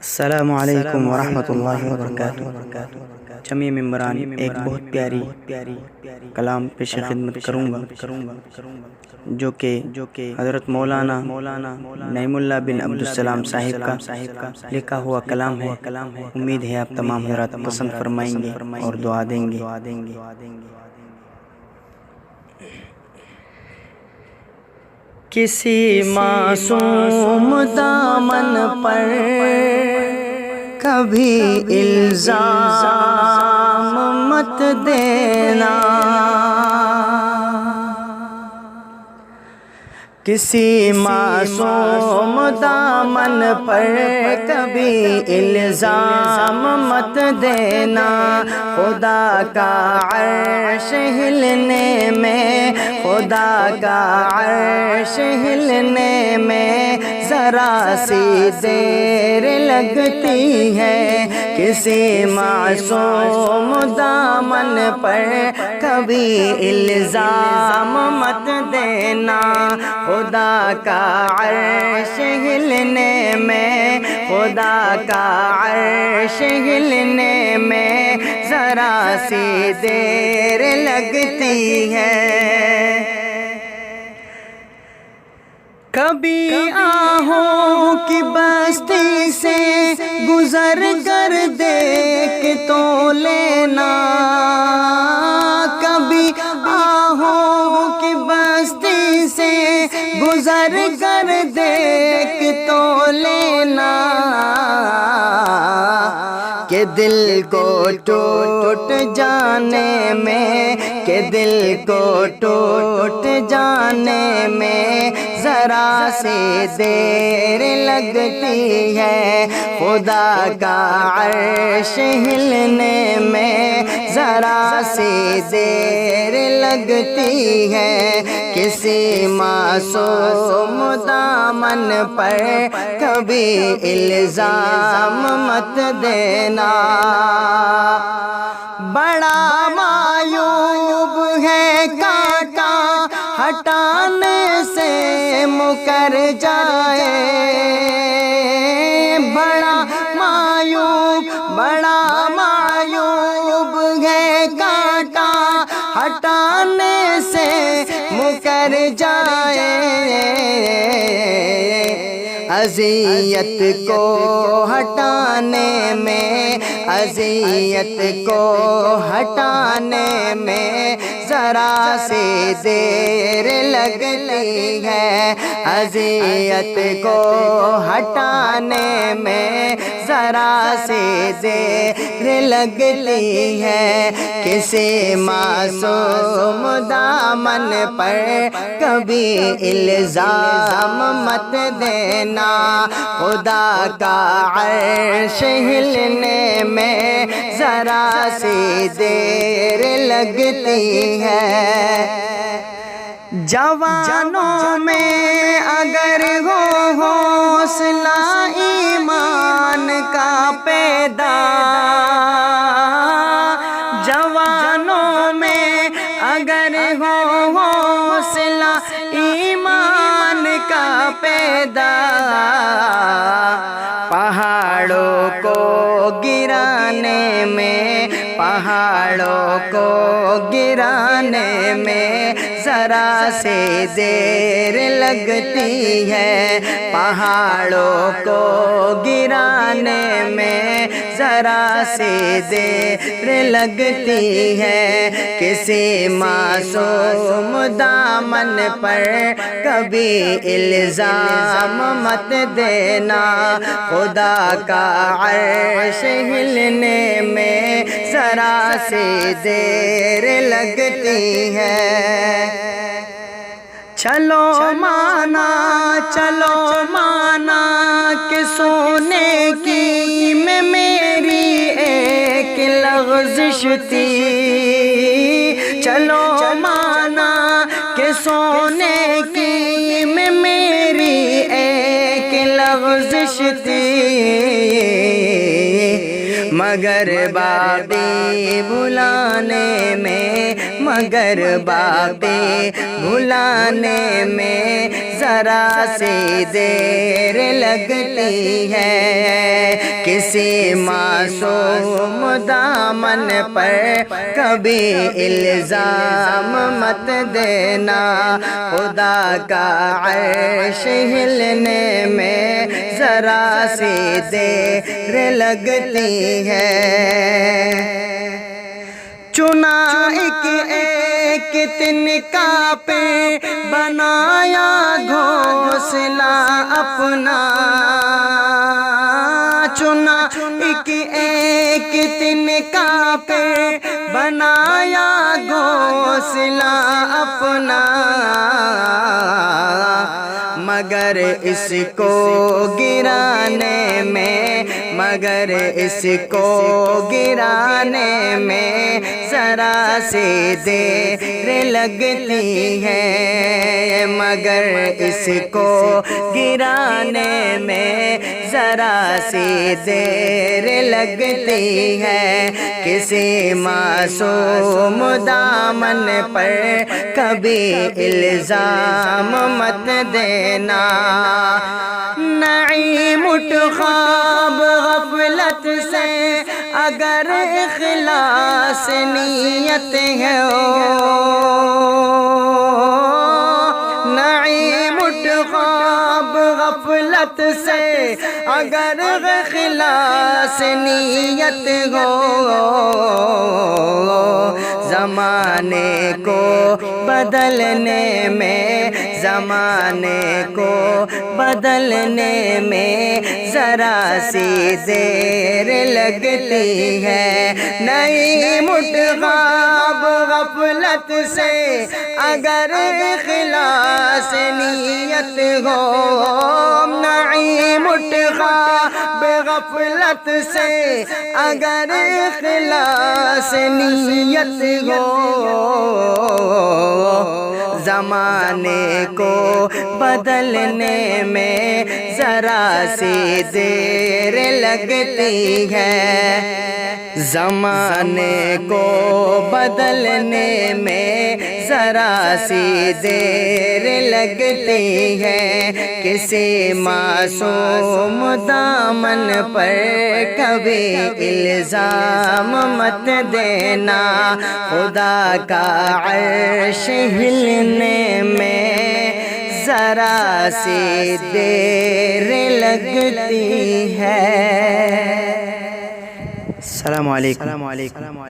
السلام علیکم ورحمۃ اللہ وبرکاتہ۔ جمیع ممبران ایک بہت پیاری کلام پیش خدمت کروں گا جو کہ حضرت مولانا نعیم اللہ بن عبدالسلام صاحب کا لکھا ہوا کلام ہے۔ امید ہے آپ تمام حضرات پسند فرمائیں گے اور دعا دیں گے۔ کسی معصوم دامن پر کبھی الزام مت دینا، کسی معصوم دامن پر کبھی الزام مت دینا۔ خدا کا عرش ہلنے میں، خدا کا عرش ہلنے میں ذرا سی دیر لگتی ہے۔ کسی معصوم دامن پر کبھی الزام مت دینا۔ خدا کا عرش ہلنے میں، خدا کا عرش ہلنے میں ذرا سی دیر لگتی ہے۔ کبھی آہوں کی بستی سے گزر کر دیکھ تو لینا، کبھی آہوں کی بستی سے گزر کر دیکھ تو لینا، کہ دل کو ٹوٹ جانے میں، کہ دل کو ٹوٹ جانے میں ذرا سی دیر لگتی ہے۔ خدا کا عرش ہلنے میں ذرا سی دیر لگتی ہے۔ کسی معصوم دامن پر کبھی الزام مت دینا۔ بڑا معیوب ہے کانٹا ہٹانے سے مکر جائے، بڑا معیوب ہے کانٹا ہٹانے سے مکر جائے۔ اذیت کو ہٹانے میں، اذیت کو ہٹانے میں ذرا سی دیر لگتی ہے۔ اذیت کو ہٹانے میں ذرا سی دیر لگتی ہے۔ کسی معصوم دامن پر کبھی الزام مت دینا۔ خدا کا عرش ہلنے میں ذرا سی دیر لگتی ہے۔ جوانوں میں اگر ہو حوصلہ ایمان کا پیدا، جوانوں میں اگر ہو حوصلہ ایمان کا پیدا، پہاڑوں کو گرانے میں، پہاڑوں کو گرانے میں ذرا سی دیر لگتی ہے۔ پہاڑوں کو گرانے میں ذرا سی دیر لگتی ہے۔ کسی معصوم دامن پر کبھی الزام مت دینا۔ خدا کا عرش ہلنے میں ذرا سی دیر لگتی ہے۔ چلو مانا کہ سونے کی میں میری ایک لغزش تھی۔ چلو مانا کہ سونے کی میں میری ایک لغزش تھی، مگر باقی بھلانے میں، مگر باقی بھلانے میں ذرا سی دیر لگتی ہے۔ کسی معصوم دامن پر کبھی الزام مت دینا، خدا کا عرش ہلنے میں ذرا سی دیر لگتی ہے، چنا ایک تنکا پہ بنایا گھونسلہ اپنا، چنا ایک تنکا پہ بنایا گھونسلہ اپنا، مگر اس کو گرانے میں، مگر اس کو گرانے میں ذرا سی دیر لگتی ہے، مگر اس کو گرانے میں ذرا سی دیر لگتی ہے، کسی معصوم دامن پر کبھی الزام مت دینا، نعیم اٹھ خواب غفلت سے اگر اخلاص نیت ہے، نعیم اٹھ خواب غفلت سے اگر اخلاص نیت ہو، زمانے کو بدلنے میں، زمانے کو بدلنے میں ذرا سی دیر لگتی ہے، نعیم اٹھ خواب غفلت سے اگر اخلاص نیت ہو، نعیم اٹھ خواب غفلت سے اگر اخلاص نیت ہو، زمانے کو بدلنے میں ذرا سی دیر لگتی ہے، زمانے کو بدلنے میں ذرا سی دیر لگتی ہے، کسی معصوم دامن پر کبھی الزام مت دینا، خدا کا عرش ہلنے میں ذرا سی دیر لگتی ہے۔ السلام علیکم۔